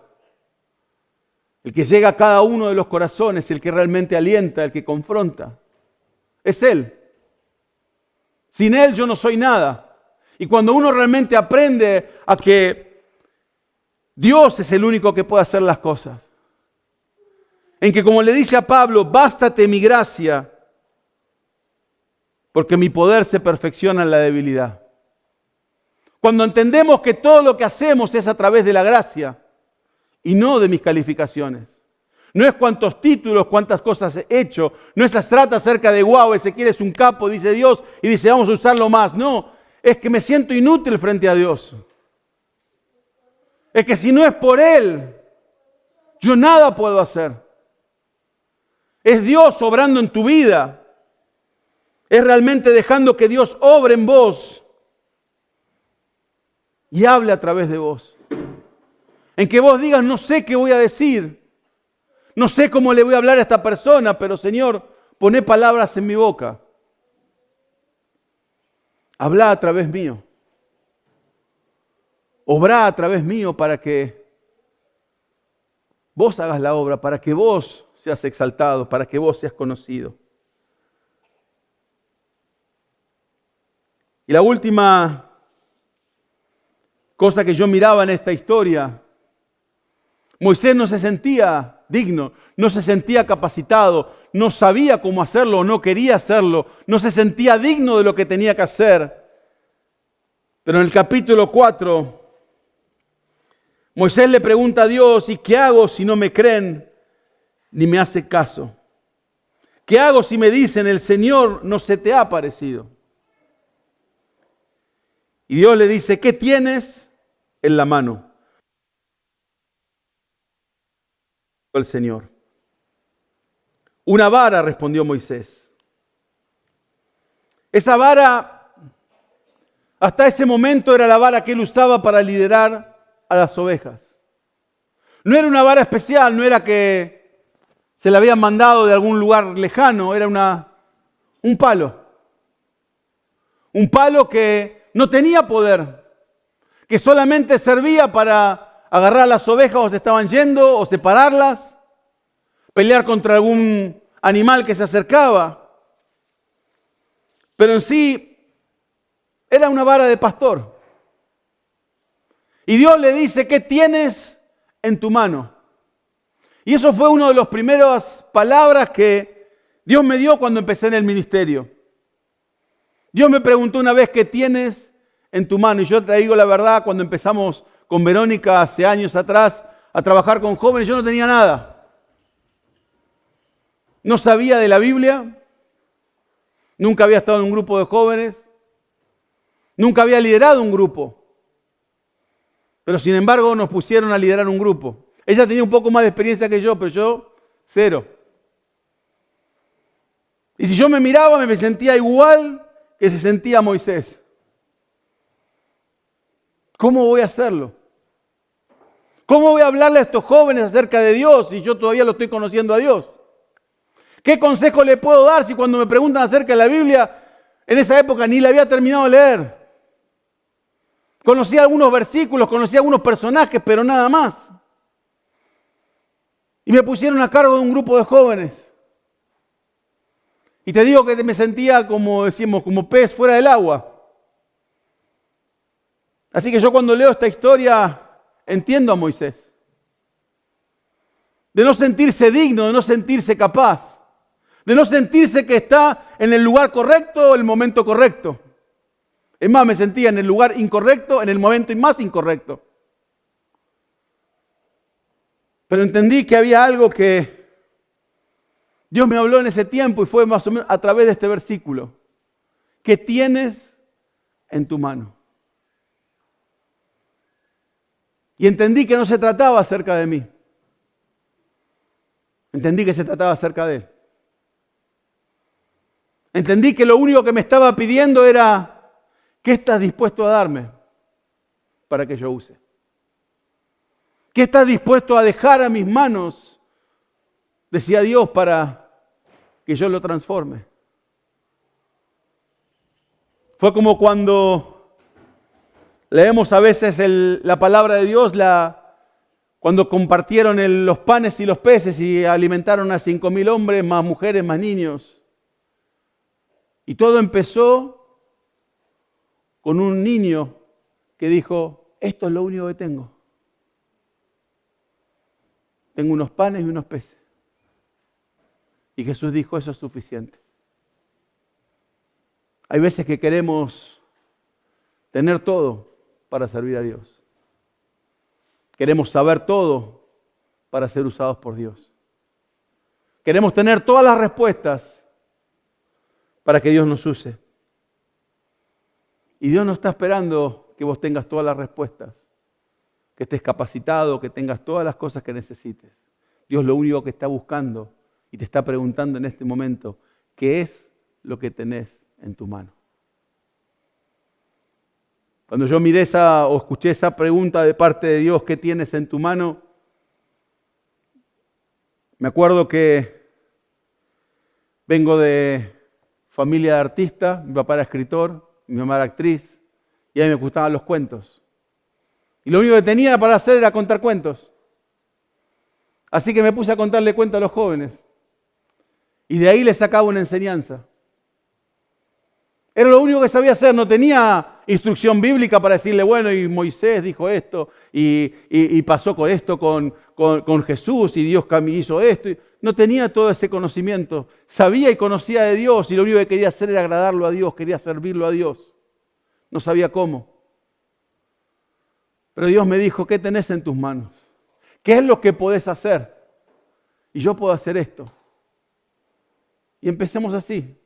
El que llega a cada uno de los corazones, el que realmente alienta, el que confronta. Es Él. Sin Él yo no soy nada. Y cuando uno realmente aprende a que Dios es el único que puede hacer las cosas, en que como le dice a Pablo, bástate mi gracia, porque mi poder se perfecciona en la debilidad. Cuando entendemos que todo lo que hacemos es a través de la gracia y no de mis calificaciones. No es cuántos títulos, cuántas cosas he hecho, no es trata acerca de wow, Ezequiel es un capo, dice Dios, y dice vamos a usarlo más. No, es que me siento inútil frente a Dios. Es que si no es por Él, yo nada puedo hacer. Es Dios obrando en tu vida. Es realmente dejando que Dios obre en vos y hable a través de vos. En que vos digas, no sé qué voy a decir, no sé cómo le voy a hablar a esta persona, pero Señor, poné palabras en mi boca. Habla a través mío. Obrá a través mío para que vos hagas la obra, para que vos seas exaltado, para que vos seas conocido. Y la última cosa que yo miraba en esta historia, Moisés no se sentía digno, no se sentía capacitado, no sabía cómo hacerlo, no quería hacerlo, no se sentía digno de lo que tenía que hacer. Pero en el capítulo 4, Moisés le pregunta a Dios, ¿y qué hago si no me creen ni me hace caso? ¿Qué hago si me dicen, el Señor no se te ha aparecido? Y Dios le dice, ¿qué tienes en la mano? El Señor. Una vara, respondió Moisés. Esa vara, hasta ese momento era la vara que él usaba para liderar a las ovejas. No era una vara especial, no era que se la habían mandado de algún lugar lejano, era un palo. Un palo que no tenía poder, que solamente servía para agarrar a las ovejas o se estaban yendo o separarlas, pelear contra algún animal que se acercaba. Pero en sí era una vara de pastor. Y Dios le dice, ¿qué tienes en tu mano? Y eso fue una de las primeras palabras que Dios me dio cuando empecé en el ministerio. Dios me preguntó una vez, ¿qué tienes en tu mano? Y yo te digo la verdad, cuando empezamos con Verónica hace años atrás a trabajar con jóvenes, yo no tenía nada. No sabía de la Biblia, nunca había estado en un grupo de jóvenes, nunca había liderado un grupo. Pero sin embargo nos pusieron a liderar un grupo. Ella tenía un poco más de experiencia que yo, pero yo cero. Y si yo me miraba, me sentía igual que se sentía Moisés. ¿Cómo voy a hacerlo? ¿Cómo voy a hablarle a estos jóvenes acerca de Dios si yo todavía lo estoy conociendo a Dios? ¿Qué consejo le puedo dar si cuando me preguntan acerca de la Biblia, en esa época ni la había terminado de leer? Conocía algunos versículos, conocía algunos personajes, pero nada más. Y me pusieron a cargo de un grupo de jóvenes. Y te digo que me sentía, como decimos, como pez fuera del agua. Así que yo cuando leo esta historia entiendo a Moisés. De no sentirse digno, de no sentirse capaz, de no sentirse que está en el lugar correcto o el momento correcto. Es más, me sentía en el lugar incorrecto, en el momento más incorrecto. Pero entendí que había algo que Dios me habló en ese tiempo y fue más o menos a través de este versículo. ¿Qué tienes en tu mano? Y entendí que no se trataba acerca de mí. Entendí que se trataba acerca de Él. Entendí que lo único que me estaba pidiendo era, ¿qué estás dispuesto a darme para que yo use? ¿Qué estás dispuesto a dejar a mis manos, decía Dios, para que yo lo transforme? Fue como cuando leemos a veces la palabra de Dios, cuando compartieron los panes y los peces y alimentaron a 5,000 hombres, más mujeres, más niños. Y todo empezó con un niño que dijo, esto es lo único que tengo. Tengo unos panes y unos peces. Y Jesús dijo, eso es suficiente. Hay veces que queremos tener todo para servir a Dios. Queremos saber todo para ser usados por Dios. Queremos tener todas las respuestas para que Dios nos use. Y Dios no está esperando que vos tengas todas las respuestas, que estés capacitado, que tengas todas las cosas que necesites. Dios lo único que está buscando y te está preguntando en este momento, ¿qué es lo que tenés en tu mano? Cuando yo miré o escuché esa pregunta de parte de Dios, ¿qué tienes en tu mano? Me acuerdo que vengo de familia de artistas, mi papá era escritor, mi mamá era actriz, y a mí me gustaban los cuentos. Y lo único que tenía para hacer era contar cuentos. Así que me puse a contarle cuentos a los jóvenes. Y de ahí les sacaba una enseñanza. Era lo único que sabía hacer, no tenía instrucción bíblica para decirle, bueno, y Moisés dijo esto, y pasó con esto con Jesús, y Dios hizo esto. No tenía todo ese conocimiento. Sabía y conocía de Dios, y lo único que quería hacer era agradarlo a Dios, quería servirlo a Dios. No sabía cómo. Pero Dios me dijo, ¿qué tenés en tus manos? ¿Qué es lo que podés hacer? Y yo puedo hacer esto. Y empecemos así.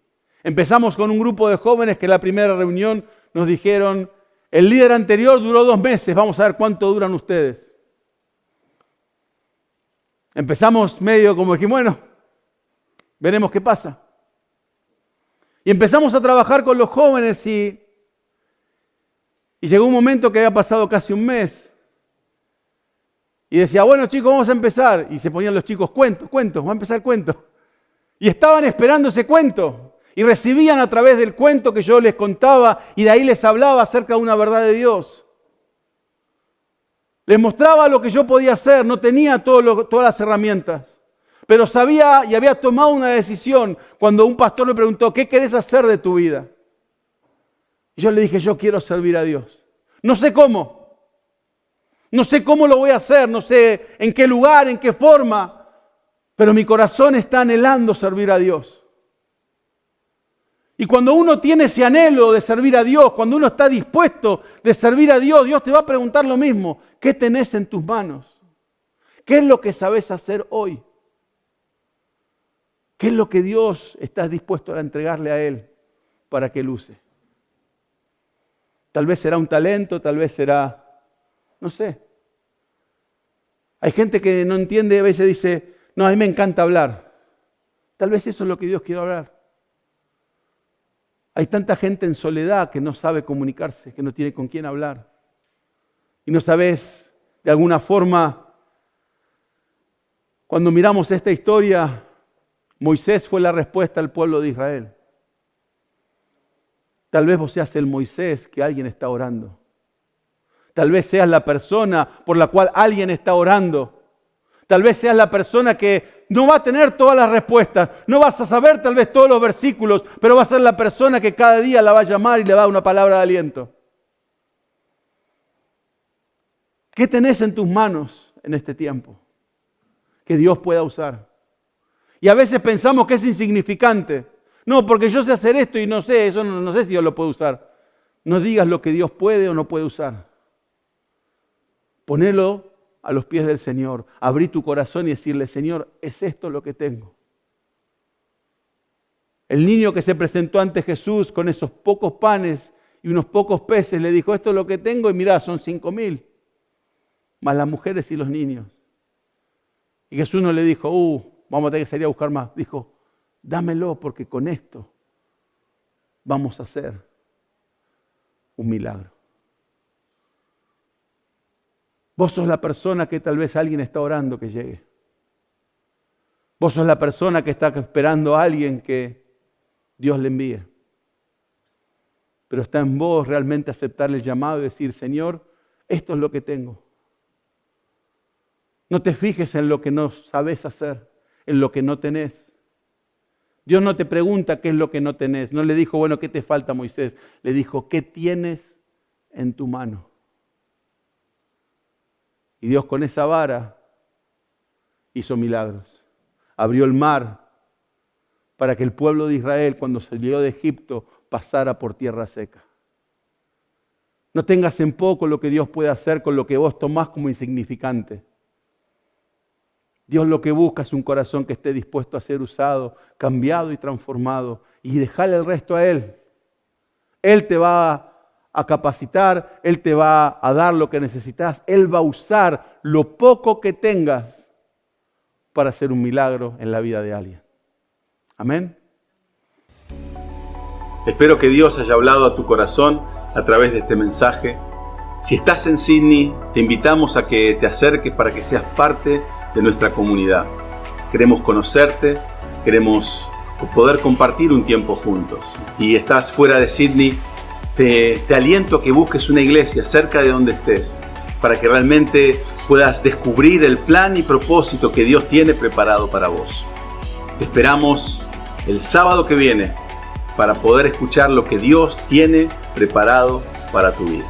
Empezamos con un grupo de jóvenes que en la primera reunión nos dijeron, el líder anterior duró 2 meses, vamos a ver cuánto duran ustedes. Empezamos medio como que, bueno, veremos qué pasa. Y empezamos a trabajar con los jóvenes y llegó un momento que había pasado casi 1 mes. Y decía, bueno chicos, vamos a empezar. Y se ponían los chicos, cuentos, vamos a empezar el cuento. Y estaban esperando ese cuento. Y recibían a través del cuento que yo les contaba y de ahí les hablaba acerca de una verdad de Dios. Les mostraba lo que yo podía hacer, no tenía todas las herramientas. Pero sabía y había tomado una decisión cuando un pastor me preguntó, ¿qué querés hacer de tu vida? Y yo le dije, yo quiero servir a Dios. No sé cómo. No sé cómo lo voy a hacer, no sé en qué lugar, en qué forma. Pero mi corazón está anhelando servir a Dios. Y cuando uno tiene ese anhelo de servir a Dios, cuando uno está dispuesto de servir a Dios, Dios te va a preguntar lo mismo. ¿Qué tenés en tus manos? ¿Qué es lo que sabes hacer hoy? ¿Qué es lo que Dios estás dispuesto a entregarle a Él para que Él use? Tal vez será un talento, tal vez será, no sé. Hay gente que no entiende, a veces dice, no, a mí me encanta hablar. Tal vez eso es lo que Dios quiere hablar. Hay tanta gente en soledad que no sabe comunicarse, que no tiene con quién hablar. Y no sabes, de alguna forma, cuando miramos esta historia, Moisés fue la respuesta al pueblo de Israel. Tal vez vos seas el Moisés que alguien está orando. Tal vez seas la persona por la cual alguien está orando. Tal vez seas la persona que no va a tener todas las respuestas. No vas a saber tal vez todos los versículos, pero va a ser la persona que cada día la va a llamar y le va a dar una palabra de aliento. ¿Qué tenés en tus manos en este tiempo que Dios pueda usar? Y a veces pensamos que es insignificante. No, porque yo sé hacer esto y no sé, eso no sé si Dios lo puede usar. No digas lo que Dios puede o no puede usar. Ponelo a los pies del Señor. Abrí tu corazón y decirle, Señor, es esto lo que tengo. El niño que se presentó ante Jesús con esos pocos panes y unos pocos peces, le dijo, esto es lo que tengo y mirá, son 5.000. Más las mujeres y los niños. Y Jesús no le dijo, vamos a tener que salir a buscar más. Dijo, dámelo porque con esto vamos a hacer un milagro. Vos sos la persona que tal vez alguien está orando que llegue. Vos sos la persona que está esperando a alguien que Dios le envíe. Pero está en vos realmente aceptar el llamado y decir, Señor, esto es lo que tengo. No te fijes en lo que no sabes hacer, en lo que no tenés. Dios no te pregunta qué es lo que no tenés. No le dijo, bueno, ¿qué te falta, Moisés? Le dijo, ¿qué tienes en tu mano? Y Dios con esa vara hizo milagros. Abrió el mar para que el pueblo de Israel, cuando salió de Egipto, pasara por tierra seca. No tengas en poco lo que Dios puede hacer con lo que vos tomás como insignificante. Dios lo que busca es un corazón que esté dispuesto a ser usado, cambiado y transformado, y dejarle el resto a Él. Él te va a capacitar, Él te va a dar lo que necesitas, Él va a usar lo poco que tengas para hacer un milagro en la vida de alguien. Amén. Espero que Dios haya hablado a tu corazón a través de este mensaje. Si estás en Sydney, te invitamos a que te acerques para que seas parte de nuestra comunidad. Queremos conocerte, queremos poder compartir un tiempo juntos. Si estás fuera de Sydney, te aliento a que busques una iglesia cerca de donde estés, para que realmente puedas descubrir el plan y propósito que Dios tiene preparado para vos. Te esperamos el sábado que viene para poder escuchar lo que Dios tiene preparado para tu vida.